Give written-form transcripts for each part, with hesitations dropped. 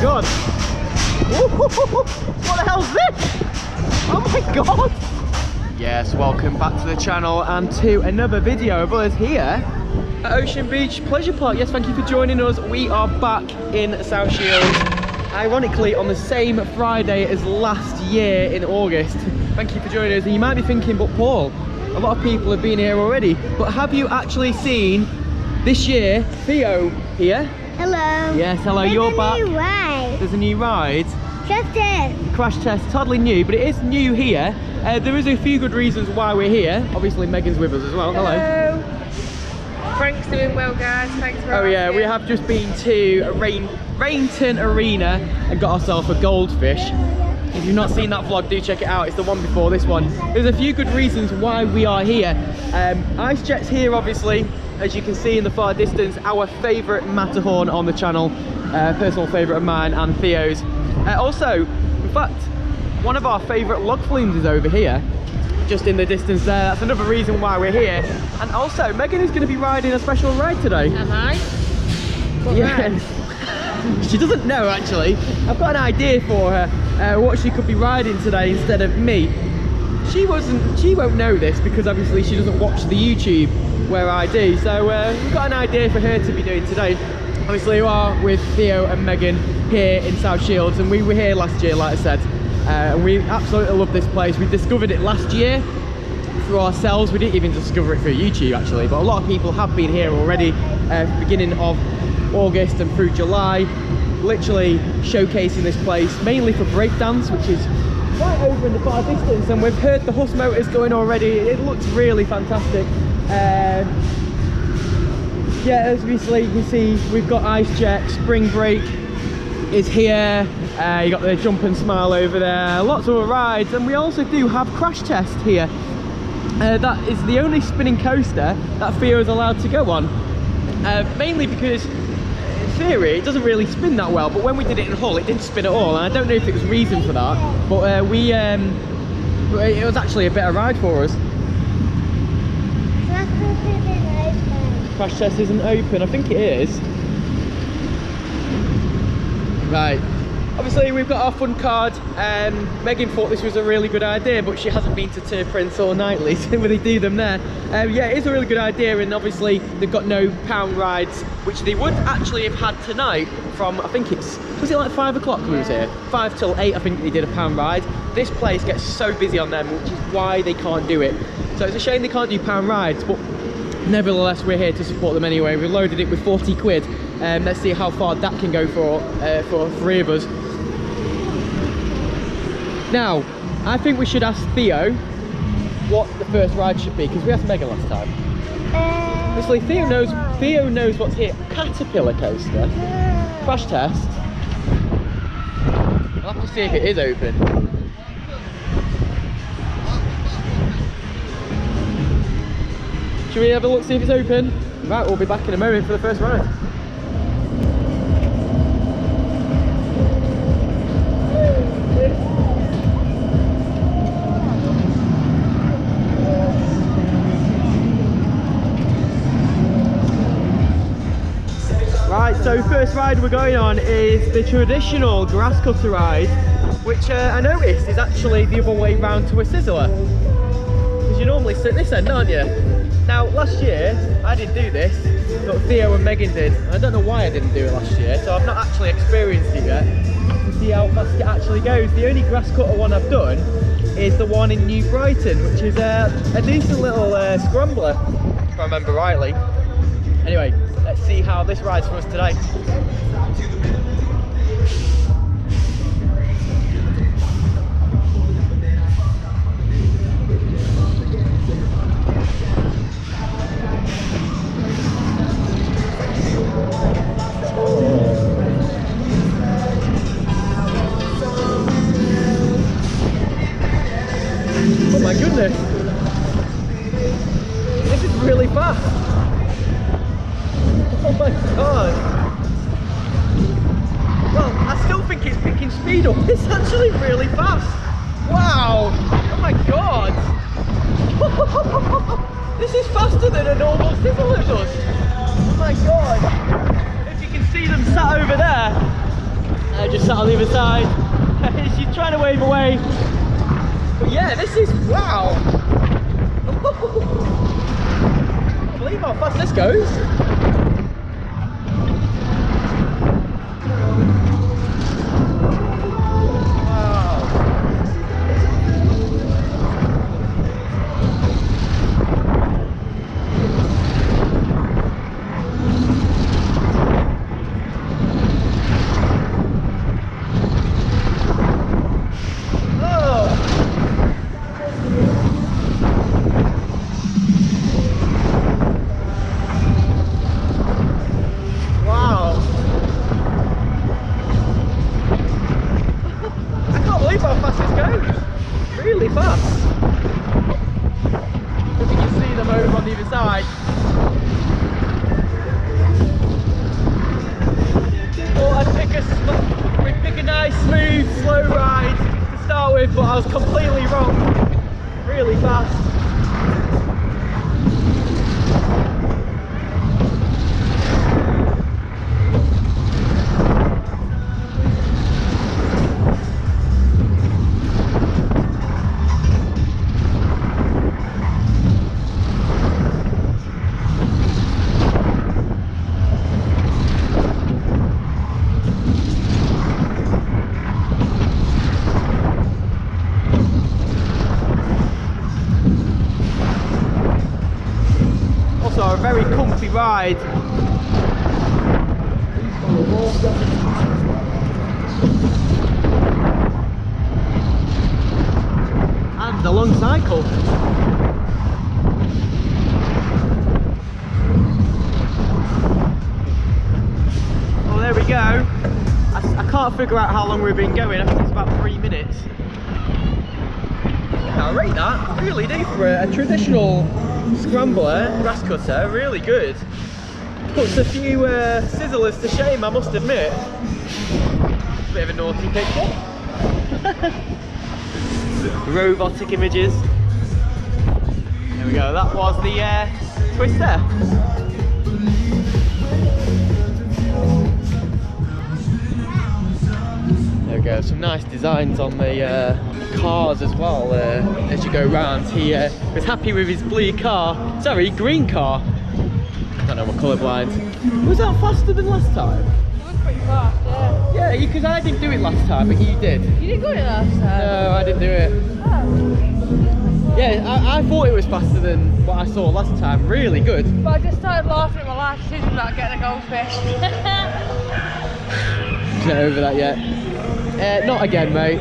god. What the hell's this? Oh my god. Yes, welcome back to the channel and to another video of us here at Ocean Beach Pleasure Park. Yes, thank you for joining us. We are back in South Shields, ironically on the same Friday as last year in August. Thank you for joining us. And you might be thinking, but Paul, a lot of people have been here already, but have you actually seen this year Theo here? Hello. Yes, hello. You're back. There's a new ride. There's a new ride. Just it. Crash test, totally new, but it is new here. There is a few good reasons why we're here. Obviously Megan's with us as well. Hello. Frank's doing well, guys. Thanks for asking. Yeah, we have just been to Rainton Arena and got ourselves a goldfish. If you've not seen that vlog, do check it out. It's the one before this one. There's a few good reasons why we are here. Ice Jet's here, obviously, as you can see in the far distance, our favourite Matterhorn on the channel, personal favourite of mine and Theo's. Also, in fact, one of our favourite log flumes is over here, just in the distance there. That's another reason why we're here. And also, Megan is going to be riding a special ride today. Am I? What ride? She doesn't know, actually. I've got an idea for her, what she could be riding today instead of me. She won't know this because obviously she doesn't watch the YouTube where I do. So we've got an idea for her to be doing today. Obviously we are with Theo and Megan here in South Shields, and we were here last year, like I said. And we absolutely love this place. We discovered it last year through ourselves. We didn't even discover it through YouTube actually, but a lot of people have been here already, beginning of August and through July, literally showcasing this place mainly for breakdance, which is right over in the far distance. And we've heard the Huss motors going already. It looks really fantastic. Yeah, obviously you can see we've got Ice Jet, Spring Break is here. You got the Jump and Smile over there, lots of rides, and we also do have Crash Test here. That is the only spinning coaster that Theo is allowed to go on, mainly because in theory it doesn't really spin that well, but when we did it in Hull it didn't spin at all, and I don't know if it was reason for that, but it was actually a better ride for us. Crash Test isn't open, I think it is. Right, obviously we've got our fun card. Megan thought this was a really good idea, but she hasn't been to Tour Prince or Knightley, so they do them there. Yeah, it is a really good idea, and obviously they've got no pound rides, which they would actually have had tonight from, I think was it like 5 o'clock we was here? 5 till 8 I think they did a pound ride. This place gets so busy on them, which is why they can't do it. So it's a shame they can't do pound rides, but nevertheless we're here to support them anyway. We loaded it with 40 quid. Let's see how far that can go for 3 of us. Now, I think we should ask Theo what the first ride should be, because we asked Megan last time. Obviously Theo knows what's here. Caterpillar coaster, Crash Test. I'll have to see if it is open. Should we have a look, see if it's open? Right, we'll be back in a moment for the first ride. Right, so first ride we're going on is the traditional grass cutter ride, which I noticed is actually the other way round to a sizzler. Because you normally sit this end, aren't you? Now, last year, I didn't do this, but Theo and Megan did. I don't know why I didn't do it last year, so I've not actually experienced it yet to see how fast it actually goes. The only grass cutter one I've done is the one in New Brighton, which is a decent little scrambler, if I remember rightly. Anyway, let's see how this rides for us today. Oh my goodness, this is really fast. Oh my god. Well, I still think it's picking speed up. It's actually really fast. Wow. Oh my god. This is faster than a normal sizzler does. Oh my god. If you can see them sat over there, just sat on the other side. She's trying to wave away. But yeah, this is, wow. I can't believe how fast this goes. But I was completely wrong. Really fast. A very comfy ride. And a long cycle. Well, there we go. I can't figure out how long we've been going. I think it's about 3 minutes. Yeah, I rate that. I really do for a traditional scrambler, grass cutter, really good. Puts a few sizzlers to shame, I must admit. Bit of a naughty picture. Robotic images. There we go, that was the twister. There we go, some nice designs on the cars as well. As you go round, he was happy with his blue car, sorry, green car. I don't know, we're colourblind. Was that faster than last time? It was pretty fast, yeah. Yeah, because I didn't do it last time, but you did. You didn't do it last time? No, I didn't do it. Oh. Yeah, I thought it was faster than what I saw last time. Really good. But I just started laughing at my life decision about getting a goldfish. Not over that yet. Not again, mate.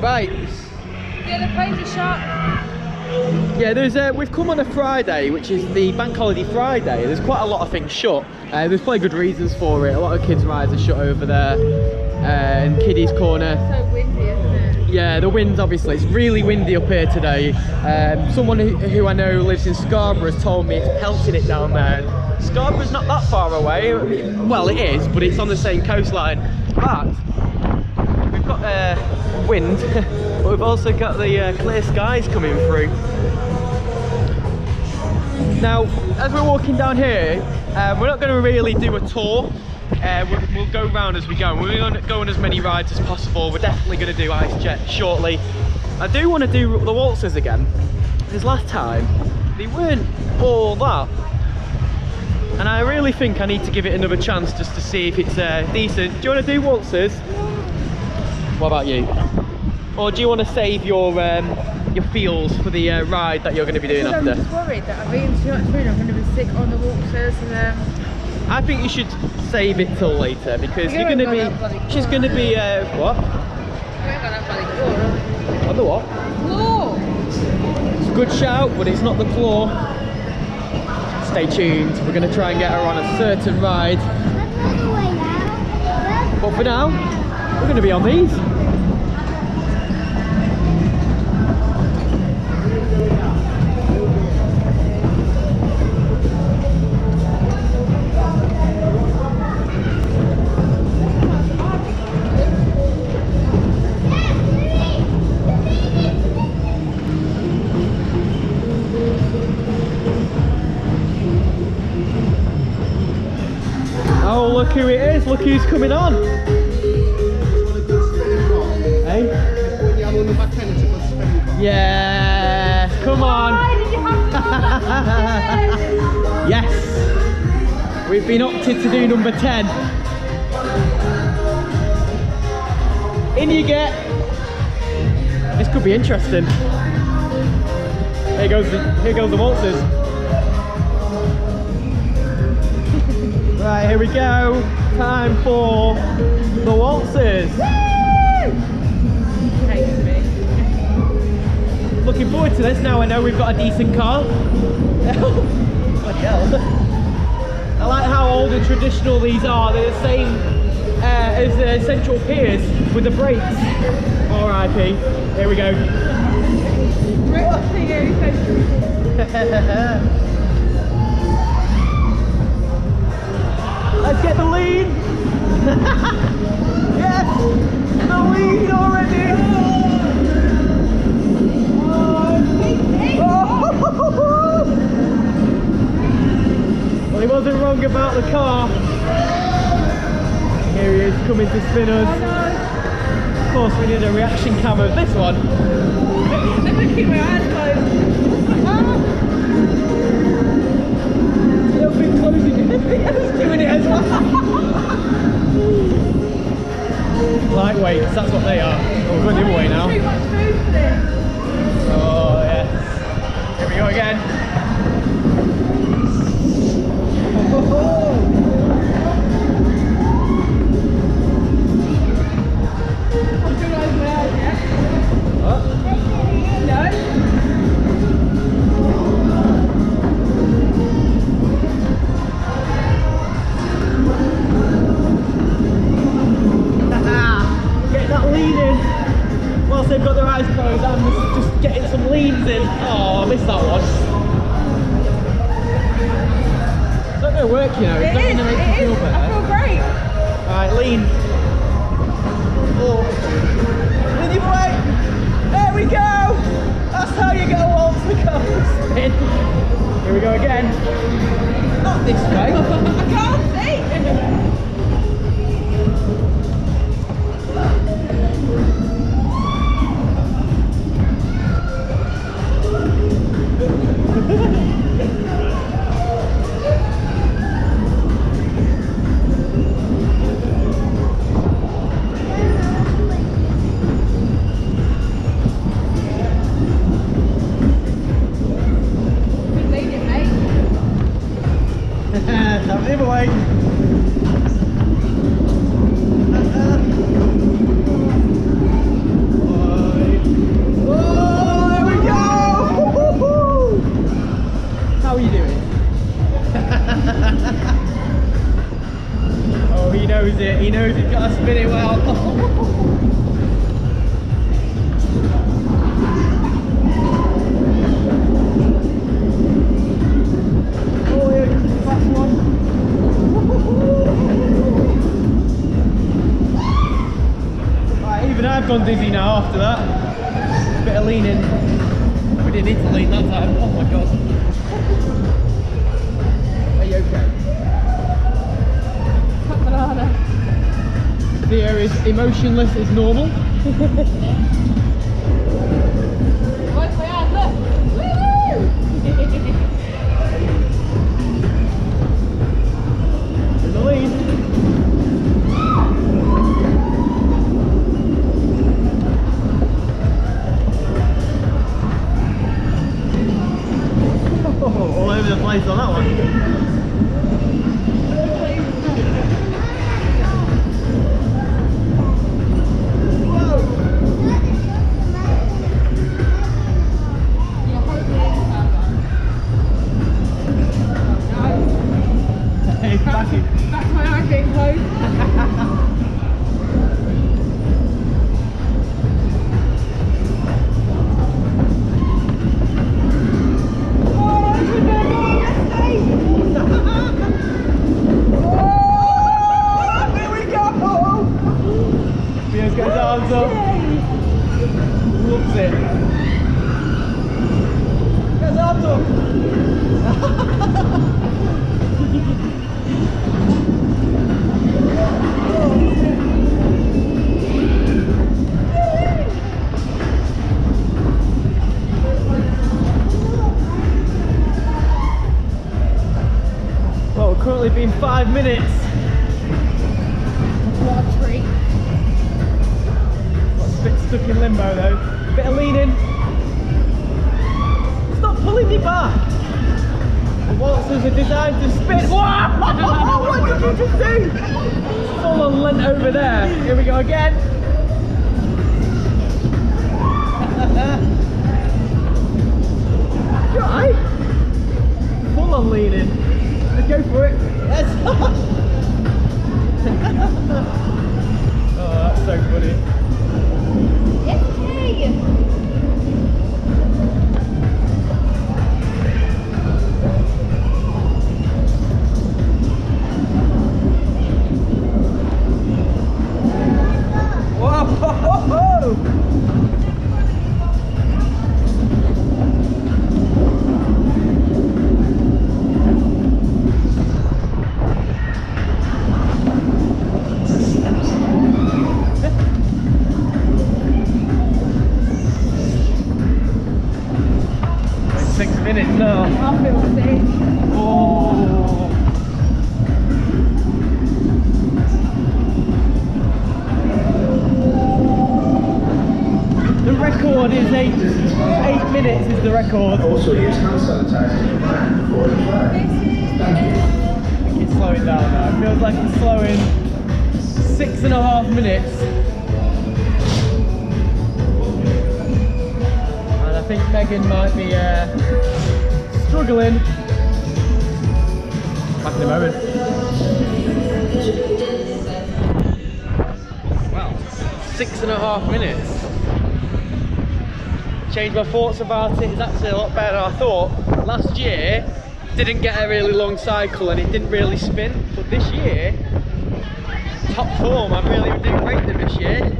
Right. Yeah, the planes are shut. Yeah, there's we've come on a Friday, which is the bank holiday Friday. There's quite a lot of things shut. There's probably good reasons for it. A lot of kids' rides are shut over there, and Kiddies Corner. It's so windy, isn't it? Yeah, the wind's obviously, it's really windy up here today. Someone who I know lives in Scarborough has told me it's pelting it down there. Scarborough's not that far away. Well, it is, but it's on the same coastline. But we've got wind, but we've also got the clear skies coming through. Now, as we're walking down here, we're not going to really do a tour. We'll go round as we go. We're going to go on as many rides as possible. We're definitely going to do Ice Jet shortly. I do want to do the Waltzers again, because last time they weren't all that. And I really think I need to give it another chance just to see if it's decent. Do you want to do Waltzers? What about you? Or do you want to save your feels for the ride that you're going to be doing after? I'm just worried that I've eaten too much food. I'm going to be sick on the Waltzers and I think you should save it till later, because you're going to be. She's going to be what? On the what? Claw. It's a good shout, but it's not the claw. Stay tuned. We're going to try and get her on a certain ride. But for now, we're going to be on these. Oh, look who it is, look who's coming on. Yes! We've been opted to do number 10. In you get. This could be interesting. Here goes the waltzers. Right, here we go. Time for the waltzers. Hates me. Looking forward to this. Now I know we've got a decent car. Bloody hell. I like how old and traditional these are. They're the same as the Central Piers with the brakes. R.I.P. Here we go. Let's get the lead. Yes, the lead already. Well, he wasn't wrong about the car. Here he is coming to spin us. Of course, we need a reaction cam of this one. Let me keep my eyes closed. He'll be closing it. He's doing it as well. Lightweights, that's what they are. Oh, we're going the other way now. Too much food for this. Oh, yes. Here we go again. I'm doing over my eyes, yeah? What? No? Get that lean in. Whilst they've got their eyes closed, I'm just getting some leans in. Oh, I missed that one. It's not going to work, you know. It's not going to make you feel I better. feel great. Alright, lean. Oh. In your way. There we go. That's how you get a waltz the car spin. Here we go again. Not this way. I can't see. Have him away. Oh, there we go! How are you doing? Oh, he knows it. He knows he's got to spin it well. Even I've gone dizzy now after that. Bit of leaning. We didn't need to lean that time. Oh my god. Are you okay? Banana. Theo is emotionless as normal. Where's my hand? Look. Woo! In the lead. All over the place on that one. Hey, back in. That's my eyes being closed. Theo's got his arms up. Loves it. Get his arms up. 5 minutes. What a treat. Got a bit stuck in limbo though. Bit of leaning. Stop pulling me back. The Waltzers are designed to spin. Whoa! What did you just do? Full on lent over there. Here we go again. You alright? Full on leaning. Let's go for it. Yes. Oh, that's so funny. It's okay. Whoa! No. I feel sick. Oh. The record is 8 minutes is the record. Also use hand sanitizer before the fire. I think it's slowing down now. It feels like it's slowing 6.5 minutes. And I think Megan might be struggling. Back in a moment. Wow, 6.5 minutes. Changed my thoughts about it. It's actually a lot better than I thought. Last year, didn't get a really long cycle and it didn't really spin. But this year, top form. I'm really doing great this year.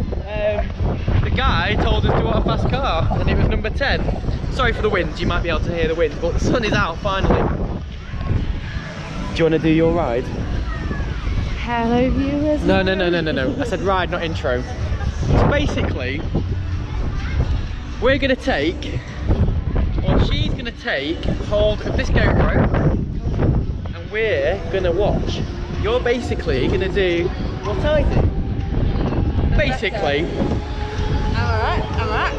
The guy told us to want a fast car and it was number 10. Sorry for the wind, you might be able to hear the wind, but the sun is out finally. Do you want to do your ride? Hello viewers. No. I said ride, not intro. So basically, we're going to take, or she's going to take hold of this GoPro and we're going to watch. You're basically going to do what I do. Basically. I'm alright.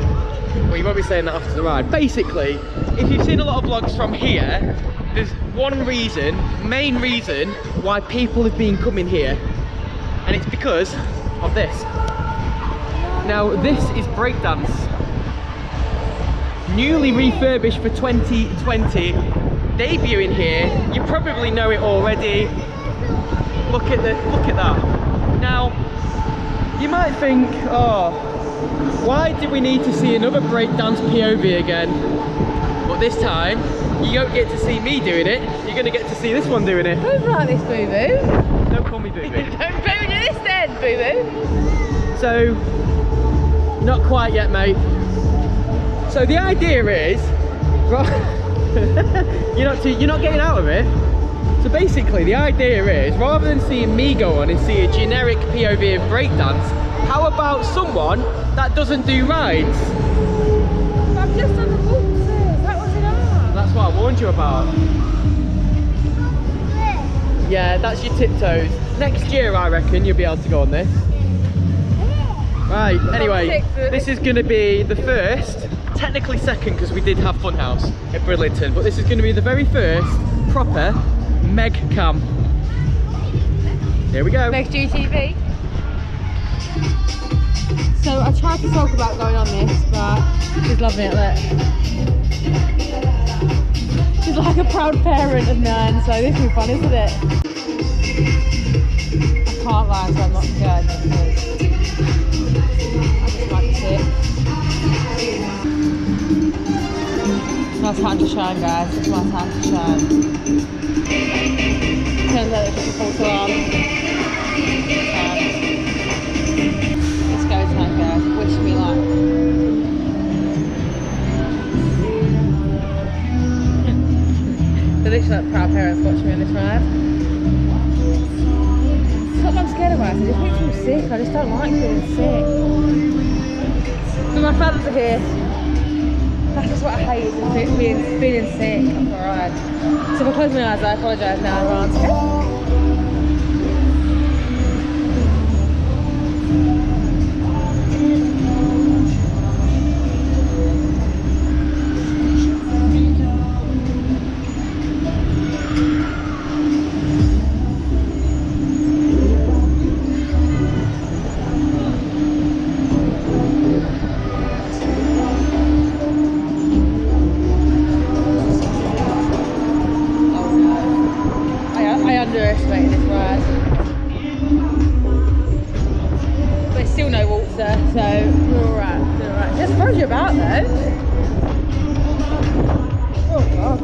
Well, you won't be saying that after the ride. Basically, if you've seen a lot of vlogs from here, there's one reason, main reason, why people have been coming here. And it's because of this. Now, this is Breakdance. Newly refurbished for 2020. Debuting here. You probably know it already. Look at that. Now, you might think, oh, why do we need to see another breakdance POV again? But this time, you don't get to see me doing it, you're going to get to see this one doing it. Who's like this, Boo Boo? Don't call me Boo Boo. Don't boo this then, Boo Boo. So, not quite yet, mate. So the idea is, you're not getting out of it. So basically, the idea is, rather than seeing me go on and see a generic POV of breakdance, how about someone that doesn't do rides? I've just done the Waltzers, that was enough. That's what I warned you about. Yeah, that's your tiptoes. Next year, I reckon, you'll be able to go on this. Right, anyway, this is going to be the first, technically second because we did have Funhouse at Bridlington, but this is going to be the very first proper Meg Cam. Here we go. Meg's GTV. So I tried to talk about going on this, but she's loving it, look. She's like a proud parent of 9, so this will be fun, isn't it? I can't lie, so I'm not scared because I just like to see it. It's my time to shine, guys. It's my time to shine. Turns out it's just a false alarm. Let's go time, guys. Wish me luck. They're literally like proud parents watching me on this ride. It's not what I'm scared about. It just makes me sick. I just don't like being sick. But my fans are here. That's just what I hate, is feeling sick after a ride. So if I close my eyes, I apologise now in advance. no Waltzer, so we're alright, we're alright. Just throws you about though. Oh god.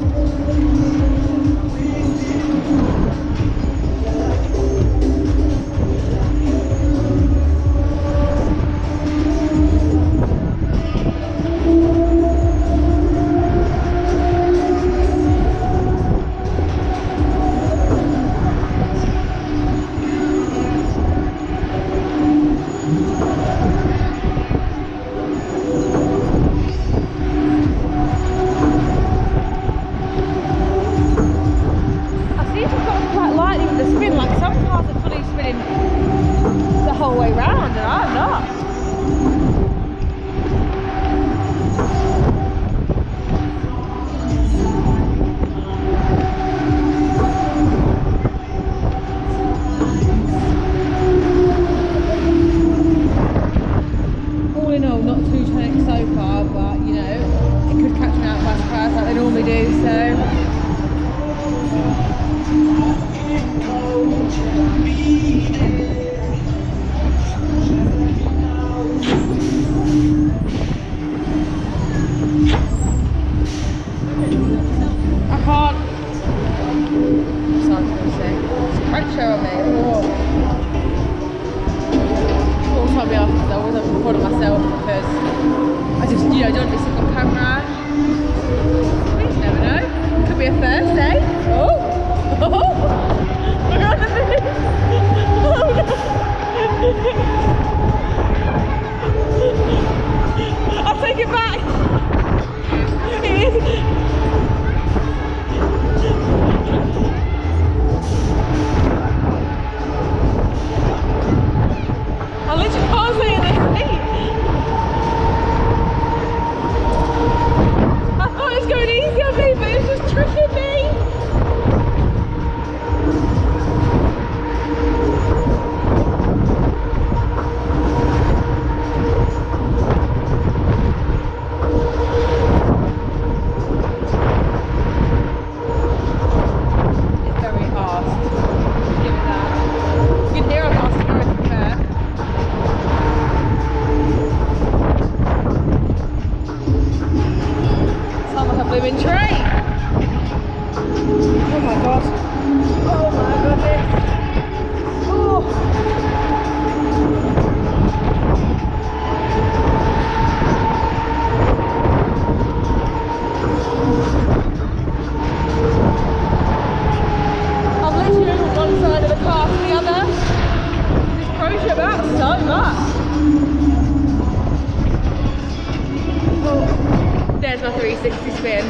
There's my 360 spin.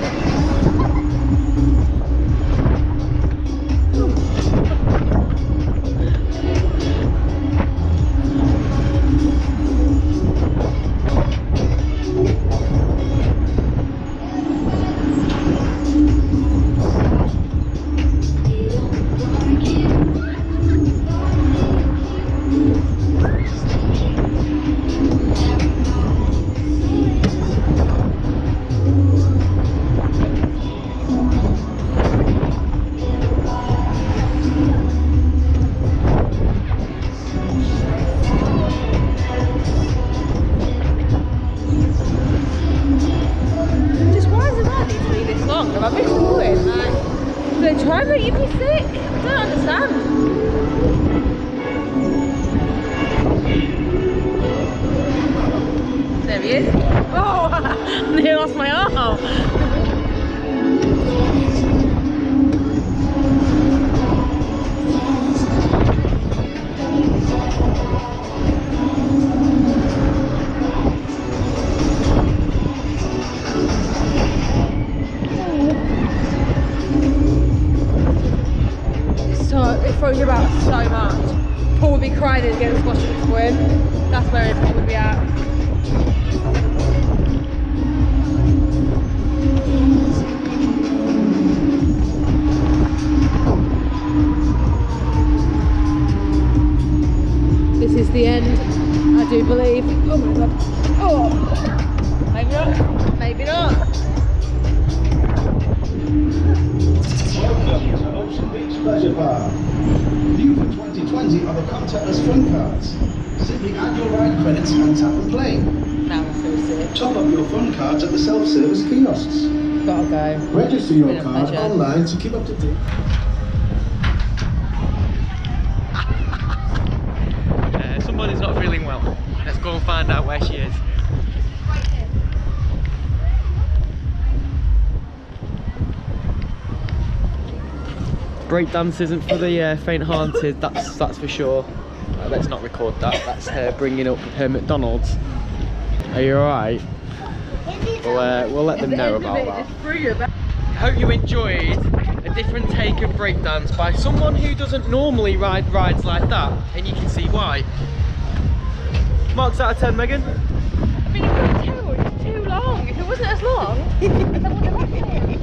Try and make you be sick. I don't understand. There he is. Oh, I nearly lost my arm. It throws you about so much. Paul would be crying and getting squashed with the wind. That's where it would be at. This is the end, I do believe. Oh my god. Oh! Maybe not. Maybe not. Welcome to Ocean Beach Pleasure Park. New for 2020 are the contactless phone cards. Simply add your ride credits and tap and play. Now I feel sick. Top up your fun cards at the self-service kiosks. Gotta go. Register your Been a card pleasure. online to keep up to date. Somebody's not feeling well. Let's go and find out where she is. Breakdance isn't for the faint-hearted, that's for sure. Let's not record that, that's her bringing up her McDonald's. Are you alright? We'll let them know about that. I hope you enjoyed a different take of breakdance by someone who doesn't normally ride rides like that, and you can see why. Marks out of 10, Megan? I mean, it couldn't tell, it's too long. If it wasn't as long, I wouldn't have liked it.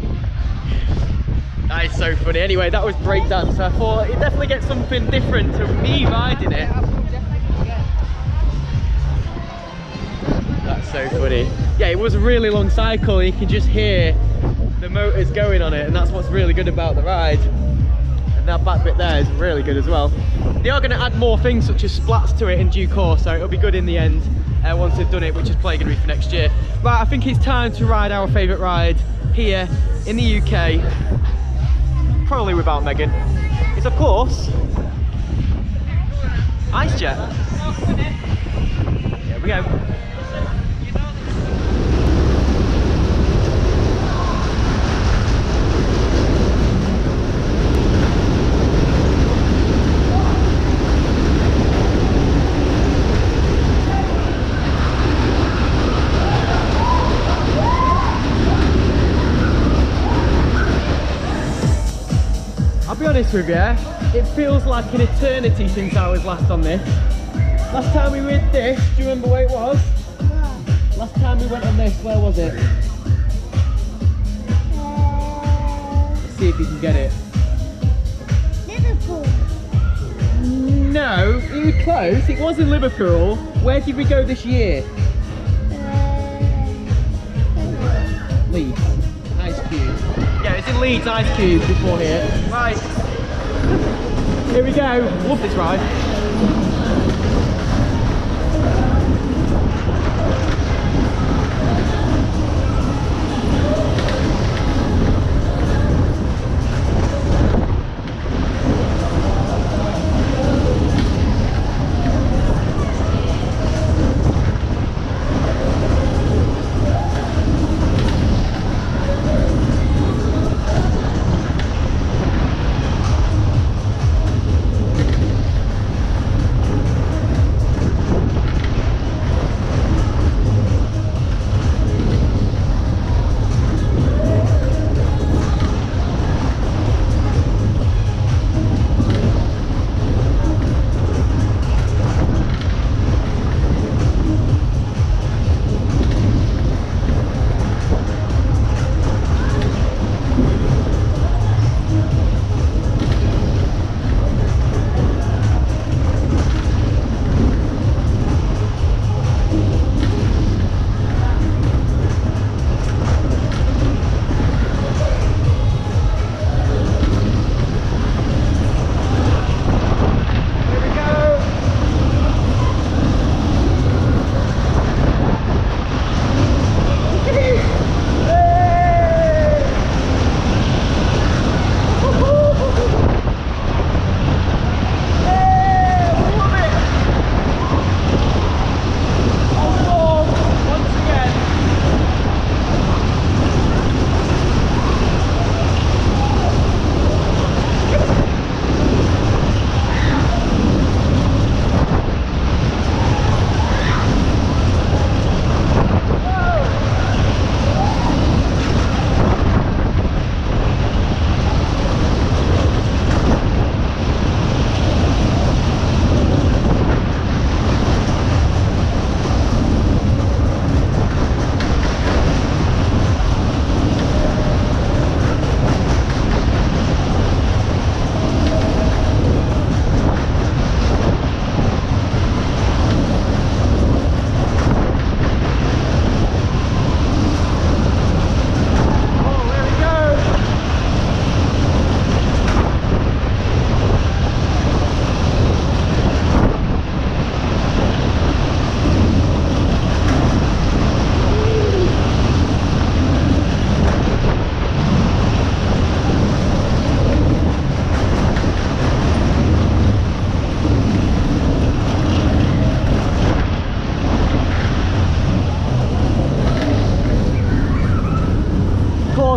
That is so funny. Anyway, that was breakdance. I thought it definitely gets something different to me riding it. That's so funny. Yeah, it was a really long cycle. You can just hear the motors going on it, and that's what's really good about the ride. And that back bit there is really good as well. They are going to add more things such as splats to it in due course, so it'll be good in the end once they've done it, which is probably going to be for next year. Right, I think it's time to ride our favourite ride here in the UK. Probably without Megan. It's of course Ice Jet. Here we go. I'll be honest with you, it feels like an eternity since I was last on this. Last time we did this, do you remember where it was? What? Last time we went on this, where was it? Let's see if you can get it. Liverpool. No, you were close. It was in Liverpool. Where did we go this year? Leeds. Ice Cube. Yeah, it's in Leeds Ice Cube before here. Right. Here we go. Love this ride.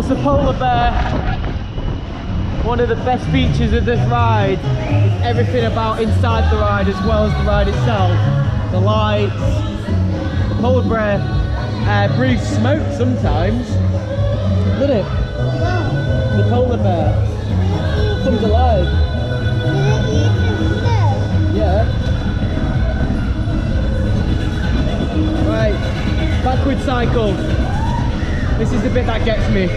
course, the polar bear. One of the best features of this ride is everything about inside the ride as well as the ride itself. The lights, the polar bear breathes smoke sometimes. Look at it. The polar bear comes alive. Yeah. Right, backward cycle. This is the bit that gets me.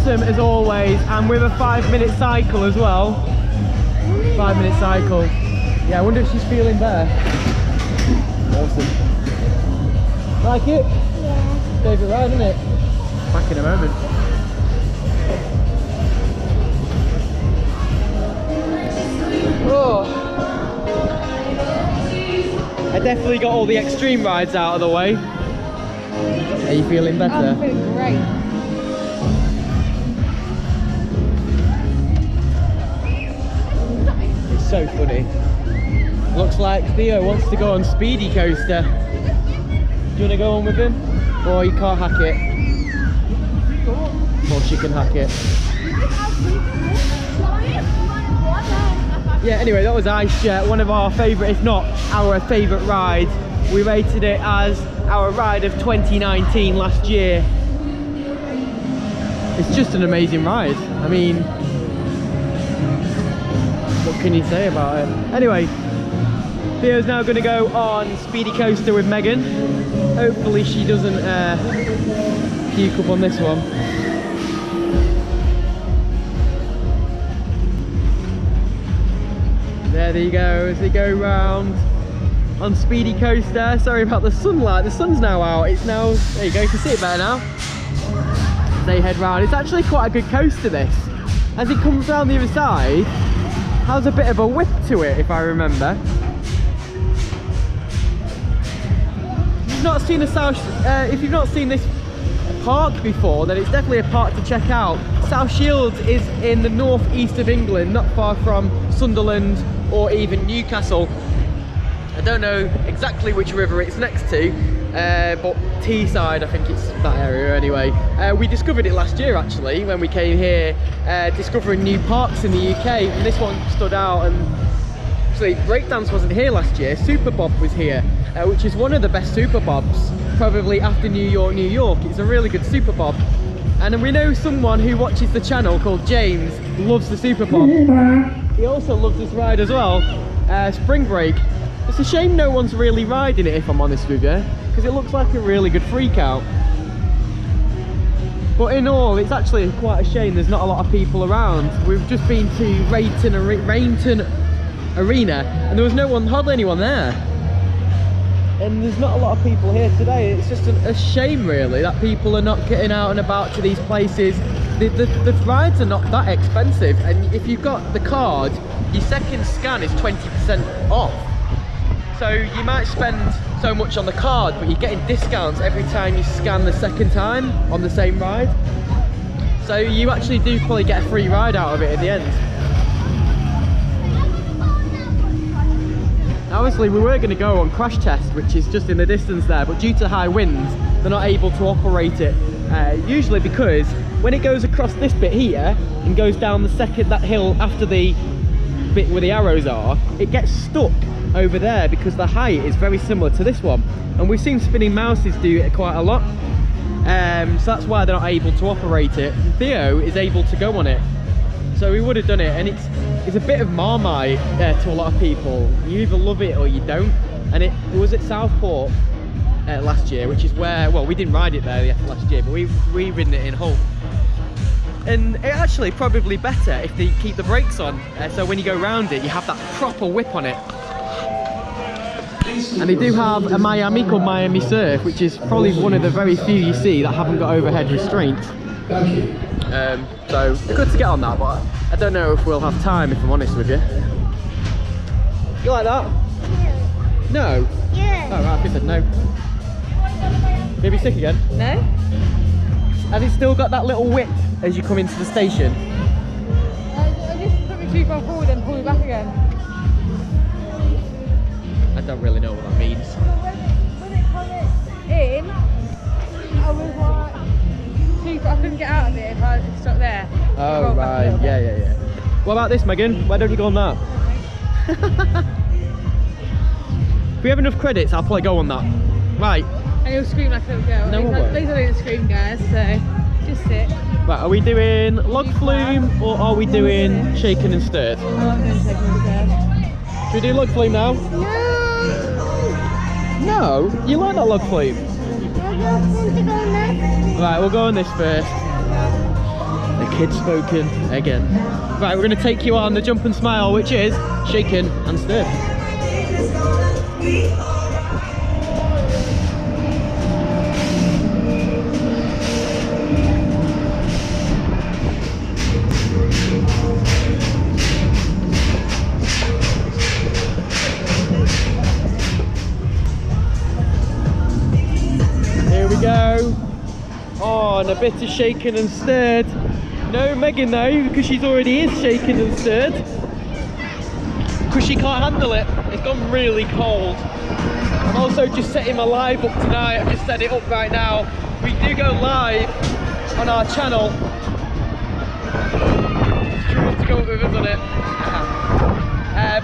As always, and with a 5-minute cycle as well. 5-minute cycle. Yeah, I wonder if she's feeling better. Awesome. Like it? Yeah. Favourite ride, isn't it? Back in a moment. Oh. I definitely got all the extreme rides out of the way. Are you feeling better? I'm feeling great. So funny. Looks like Theo wants to go on Speedy coaster. Do you want to go on with him? Or you can't hack it? Or she can hack it. Yeah, anyway, that was Ice Jet, one of our favourite, if not our favourite ride. We rated it as our ride of 2019 last year. It's just an amazing ride. I mean, what can you say about it? Anyway, Theo's now going to go on Speedy Coaster with Megan. Hopefully she doesn't puke up on this one. There you go, as they go round on Speedy Coaster. Sorry about the sunlight, the sun's now out. It's now, there you go, you can see it better now. As they head round, it's actually quite a good coaster this. As it comes round the other side, has a bit of a whip to it, if I remember. If you've not seen if you've not seen this park before, then it's definitely a park to check out. South Shields is in the northeast of England, not far from Sunderland or even Newcastle. I don't know exactly which river it's next to, but Teesside, I think it's that area anyway. We discovered it last year actually when we came here, discovering new parks in the UK, and this one stood out. And actually Breakdance wasn't here last year, Super Bob was here, which is one of the best Super Bobs, probably after New York, New York. It's a really good Super Bob. And we know someone who watches the channel called James loves the Super Bob. He also loves this ride as well, Spring Break. It's a shame no one's really riding it, if I'm honest with you, because it looks like a really good freak out. But in all, it's actually quite a shame there's not a lot of people around. We've just been to Rainton Arena and there was no one, hardly anyone there. And there's not a lot of people here today. It's just a shame really that people are not getting out and about to these places. The rides are not that expensive, and if you've got the card, your second scan is 20% off. So you might spend so much on the card, but you're getting discounts every time you scan the second time on the same ride. So you actually do probably get a free ride out of it at the end. Obviously we were going to go on Crash Test, which is just in the distance there, but due to high winds they're not able to operate it, usually because when it goes across this bit here and goes down that hill after the bit where the arrows are, it gets stuck over there because the height is very similar to this one, and we've seen Spinning Mouses do it quite a lot, so that's why they're not able to operate it. Theo is able to go on it, so we would have done it, and it's a bit of Marmite to a lot of people. You either love it or you don't. And it was at Southport last year, which is where, well, we didn't ride it there last year, but we've ridden it in Hull. And it actually probably better if they keep the brakes on, so when you go round it, you have that proper whip on it. And they do have a Miami called Miami Surf, which is probably one of the very few you see that haven't got overhead restraints. So good to get on that, but I don't know if we'll have time, if I'm honest with you. You like that? No? Yeah. Oh right, I think I said no. Maybe sick again? No? Has it still got that little whip as you come into the station? I just put me too far forward and pull me back again. I don't really know what that means. When it come in, I was like, too far, I couldn't get out of it if I was stuck there. Oh right, yeah. What about this, Megan? Why don't you go on that? If we have enough credits, I'll probably go on that. Right. And you'll scream like a little girl. No, I won't. Please don't scream, guys, so just sit. Right, are we doing log flume or are we doing shaken and stirred? I like doing shaken and stirred. Should we do log flume now? No. No? You like that log flume? I just want to go next. Right, we'll go on this first. The kid's spoken again. Right, we're going to take you on the jump and smile, which is shaken and stirred. Here we go. Oh, and a bit of shaken and stirred. No Megan though, because she's already is shaken and stirred. Because she can't handle it. It's gone really cold. I'm also just setting my live up tonight. I've just set it up right now. We do go live on our channel. Struggle to go up with us on it.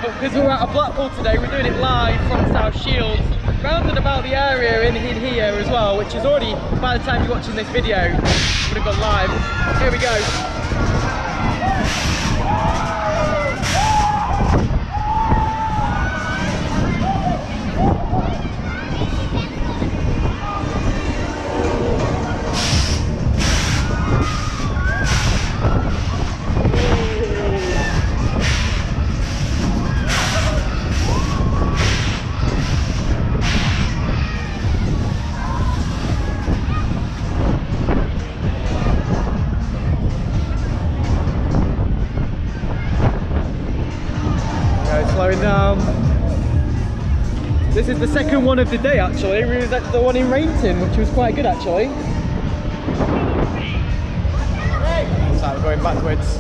But because we're out of Blackpool today, we're doing it live from South Shields, round and about the area in here as well, which is already, by the time you're watching this video, would have gone live. Here we go. Slowing down. This is the second one of the day actually. We was at the one in Rainton, which was quite good actually. So we're going backwards.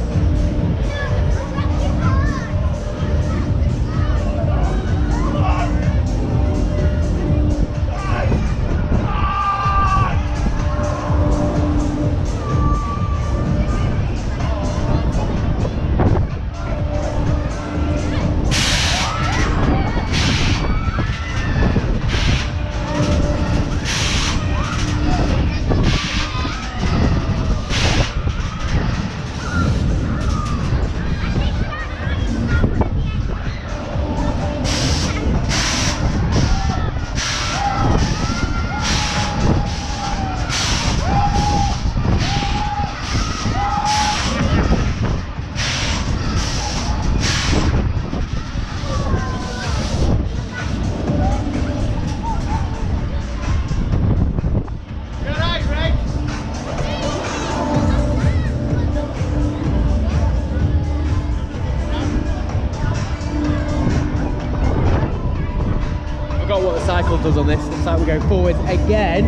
Cycle does on this. Looks like we go forward again.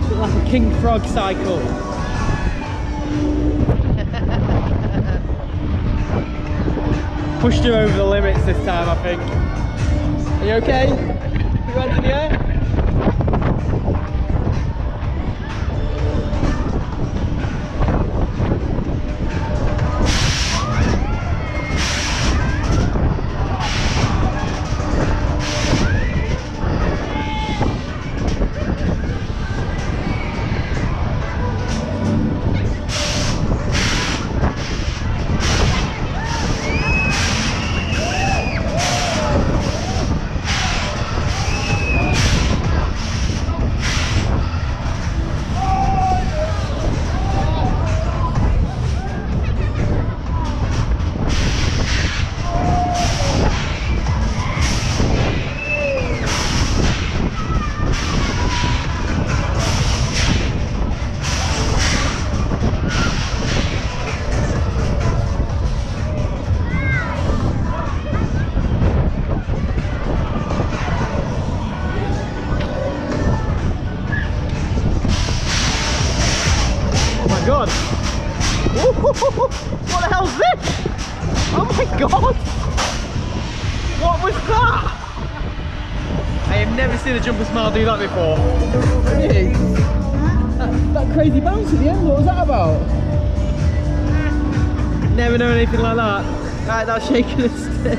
Looks like a king frog cycle. Pushed her over the limits this time, I think. Are you okay? Put your hands in the air. god! What was that? I have never seen a jump and smile do that before. Really? That crazy bounce at the end, what was that about? Never known anything like that. Right, that's shaking a stick.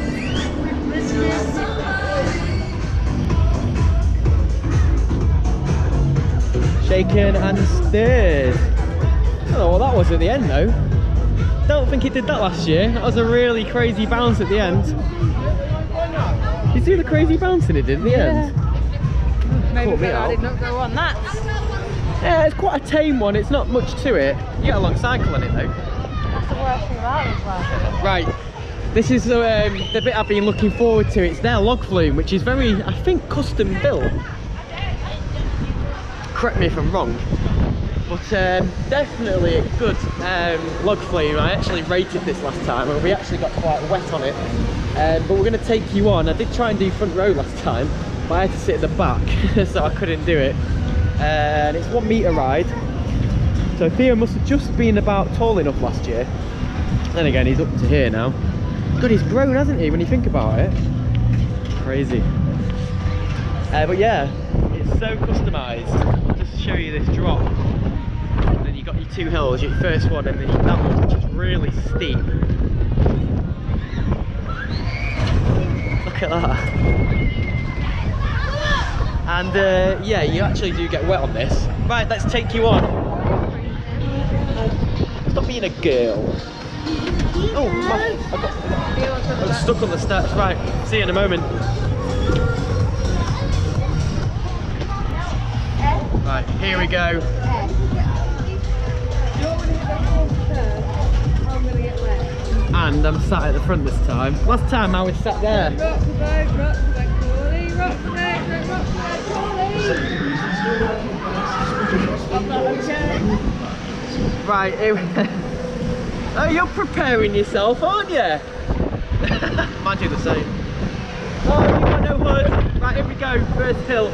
Shaken and stirred. I don't know what that was at the end though. Don't think it did that last year. That was a really crazy bounce at the end. You see the crazy bouncing it did at the end? Maybe I did not go on that. Yeah, it's quite a tame one. It's not much to it. You get a long cycle on it though. That's the worst thing about it as well. Right. This is the bit I've been looking forward to. It's their log flume, which is very, I think, custom built. Correct me if I'm wrong. But definitely a good log flume. I actually rated this last time and we actually got quite wet on it. But we're going to take you on. I did try and do front row last time, but I had to sit at the back, so I couldn't do it. And it's 1 metre ride. So Theo must have just been about tall enough last year. Then again, he's up to here now. God, he's grown, hasn't he, when you think about it? Crazy. But yeah, it's so customised. I'll just show you this drop. And then you've got your 2 hills, your first one and then that one, which is really steep. Look at that. And yeah, you actually do get wet on this. Right, let's take you on. Stop being a girl. Oh, I'm stuck on the steps. Right, see you in a moment. Right, here we go. And I'm sat at the front this time. Last time I was sat there. Right, oh, you're preparing yourself, aren't you? Might do the same. Oh, you got no hood. Right, here we go. First hill.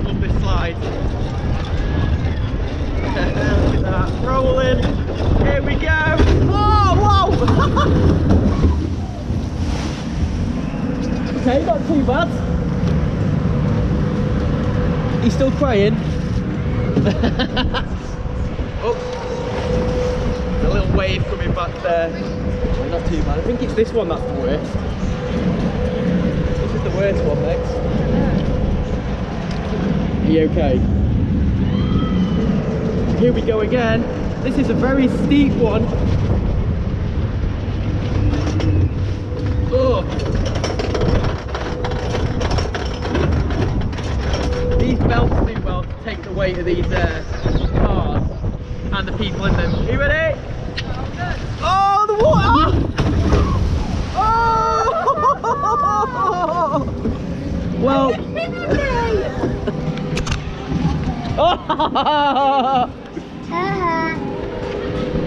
Love this slide. Look at that. Rolling. Here we go. Oh, whoa! Okay, not too bad. He's still crying. Oh, a little wave coming back there. Not too bad. I think it's this one that's the worst. This is the worst one next. Are you okay? Here we go again. This is a very steep one. Oh. These belts do well to take the weight of these cars and the people in them. Are you ready? Oh, the water! Oh! Well.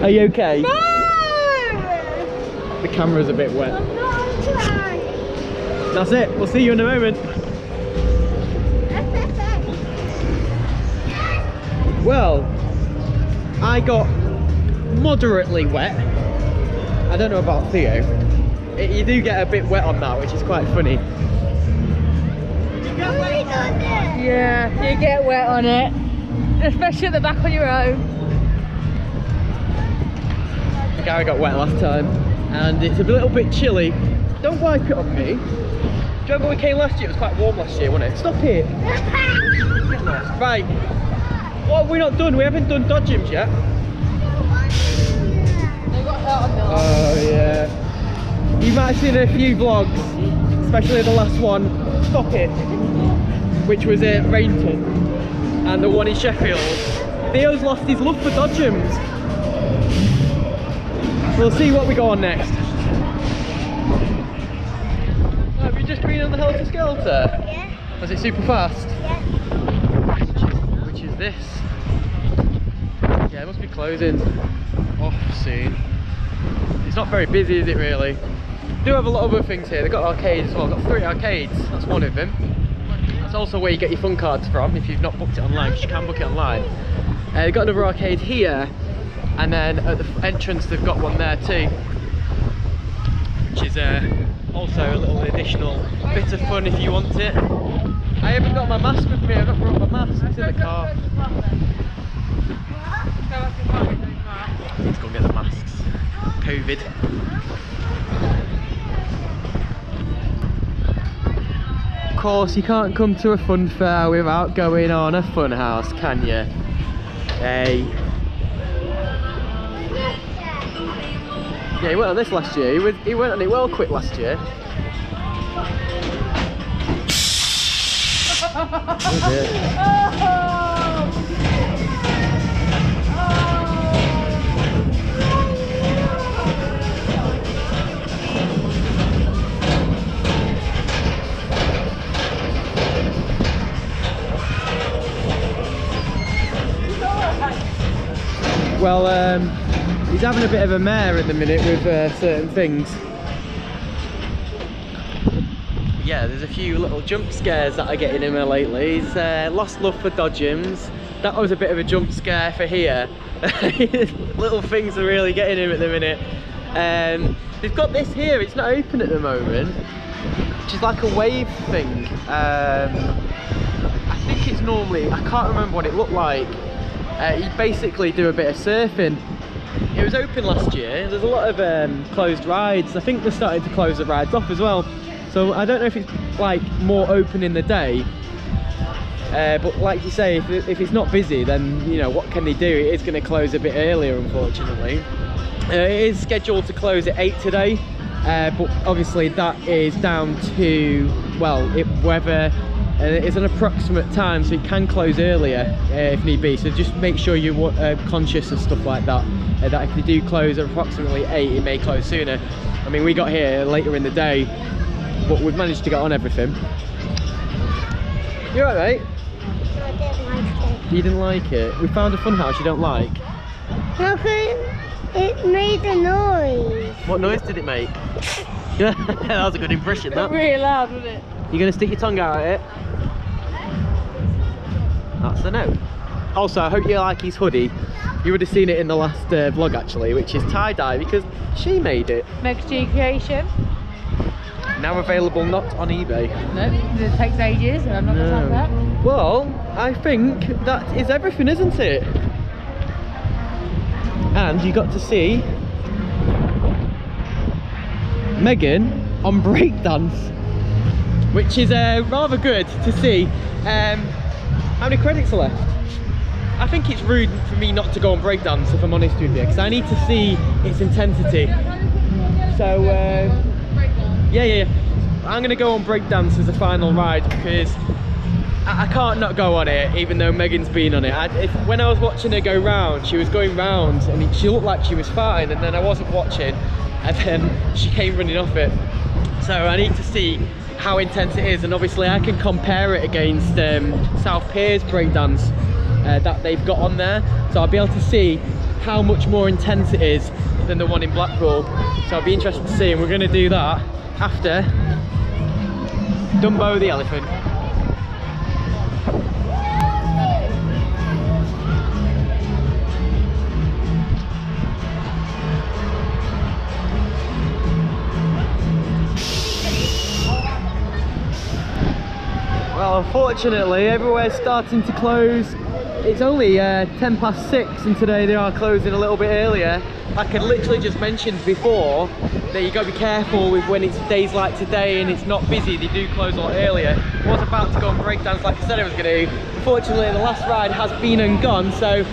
Are you okay? No! The camera's a bit wet. I'm not trying. That's it. We'll see you in a moment. Well, I got moderately wet. I don't know about Theo. You do get a bit wet on that, which is quite funny. Yeah, you get wet on it. Especially at the back on your own. I think I got wet last time. And it's a little bit chilly. Don't wipe it on me. Do you remember when we came last year? It was quite warm last year, wasn't it? Stop it. Right. What have we not done? We haven't done dodgems yet. Oh yeah. You might have seen a few vlogs, especially the last one, Stop It, which was at Rainton, and the one in Sheffield. Theo's lost his love for dodgems. We'll see what we go on next. Oh, have you just been on the Helter Skelter? Yeah. Was it super fast? Yeah. Which is this? Yeah, it must be closing off soon. It's not very busy, is it really? Do have a lot of other things here. They've got arcades as well. They've got 3 arcades. That's one of them. That's also where you get your fun cards from if you've not booked it online, because you can book it online. They've got another arcade here, and then at the entrance they've got one there too, which is also a little additional bit of fun if you want it. I haven't got my mask with me. I've not brought my mask. It's in the car. Let's go and get the masks. COVID. Of course, you can't come to a fun fair without going on a fun house, can you? Hey. Yeah, he went on this last year. He went on it well quick last year. Oh dear. Well, he's having a bit of a mare at the minute with certain things. Yeah, there's a few little jump scares that are getting him lately. He's lost love for dodgems. That was a bit of a jump scare for here. Little things are really getting him at the minute. They've got this here, it's not open at the moment, which is like a wave thing. I think it's normally, I can't remember what it looked like. You basically do a bit of surfing. It was open last year. There's a lot of closed rides. I think they're starting to close the rides off as well. So I don't know if it's like more open in the day. But like you say, if it's not busy, then you know what can they do? It is going to close a bit earlier, unfortunately. It is scheduled to close at 8 today, but obviously that is down to, well, weather. It's an approximate time, so it can close earlier if need be. So just make sure you're conscious of stuff like that. That if they do close at approximately 8, it may close sooner. I mean, we got here later in the day, but we've managed to get on everything. You alright, mate? I didn't like it. You didn't like it? We found a fun house you don't like? No, 'cause it made a noise. What noise did it make? That was a good impression, that. Really loud, wasn't it? You're going to stick your tongue out at it? That's the note. Also, I hope you like his hoodie. You would have seen it in the last vlog actually, which is tie-dye because she made it. Mega G creation. Now available not on eBay. No, it takes ages and I'm not gonna have that. Well, I think that is everything, isn't it? And you got to see Megan on Breakdance, which is rather good to see. How many credits are left? I think it's rude for me not to go on Breakdance, if I'm honest with you, because I need to see its intensity. So yeah, I'm gonna go on Breakdance as a final ride because I can't not go on it, even though Megan's been on it. When I was watching her go round, she was going round and she looked like she was fine, and then I wasn't watching, and then she came running off it. So I need to see how intense it is, and obviously I can compare it against South Piers Breakdance that they've got on there, so I'll be able to see how much more intense it is than the one in Blackpool. So I'll be interested to see, and we're going to do that after Dumbo the elephant. Well, unfortunately, everywhere's starting to close. It's only 10 past 6 and today they are closing a little bit earlier. Like I literally just mentioned before, that you got to be careful with when it's days like today and it's not busy, they do close a lot earlier. I was about to go on Breakdance like I said I was going to. Unfortunately, the last ride has been and gone, so...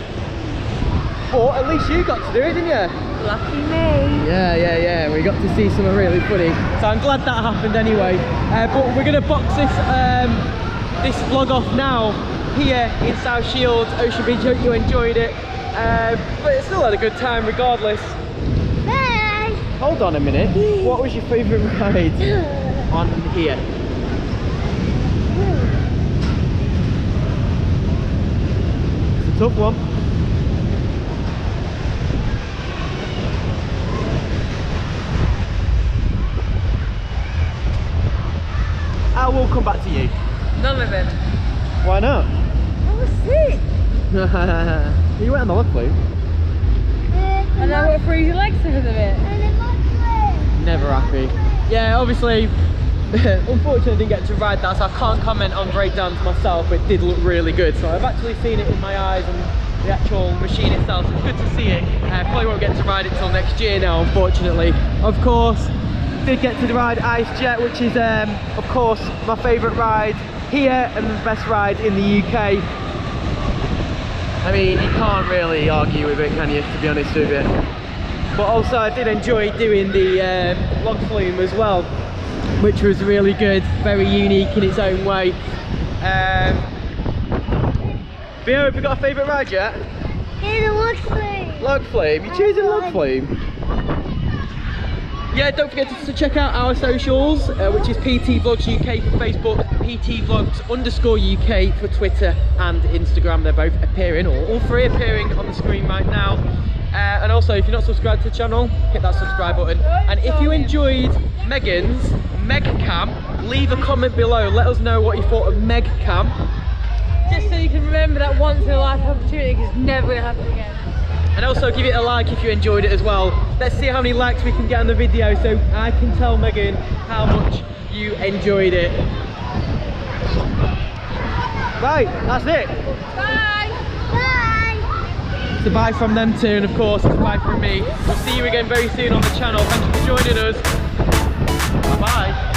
But at least you got to do it, didn't you? Lucky me. Yeah, we got to see something really funny. So I'm glad that happened anyway. But we're going to box this vlog off now here in South Shields, Ocean Beach. Hope you enjoyed it. But it still had a good time regardless. Bye. Hold on a minute. What was your favourite ride on here? It's a tough one. will come back to you. None of them. Why not? I was sick. You went on the log flume. And And I got freezing legs because of it. Never happy. Yeah, obviously, unfortunately I didn't get to ride that, so I can't comment on breakdance myself, but it did look really good. So I've actually seen it in my eyes and the actual machine itself, so it's good to see it. Probably won't get to ride it till next year now, unfortunately. Of course, did get to ride Ice Jet, which is, of course, my favourite ride here and the best ride in the UK. I mean, you can't really argue with it, can you, to be honest with you? But also I did enjoy doing the log flume as well, which was really good, very unique in its own way. Theo, have you got a favourite ride yet? Yeah, the log flume. Log flume? You're choosing log flume? Yeah, don't forget to check out our socials, which is PT Vlogs UK for Facebook, PT Vlogs _UK for Twitter and Instagram. They're both appearing, or all three appearing on the screen right now. And also, if you're not subscribed to the channel, hit that subscribe button. And if you enjoyed Megan's Meg Cam, leave a comment below. Let us know what you thought of Meg Cam. Just so you can remember that once in a life opportunity, because it's never going to happen again. And also give it a like if you enjoyed it as well. Let's see how many likes we can get on the video so I can tell Megan how much you enjoyed it. Right, that's it. Bye! Bye. It's a bye from them too, and of course it's a bye from me. We'll see you again very soon on the channel. Thank you for joining us. Bye bye.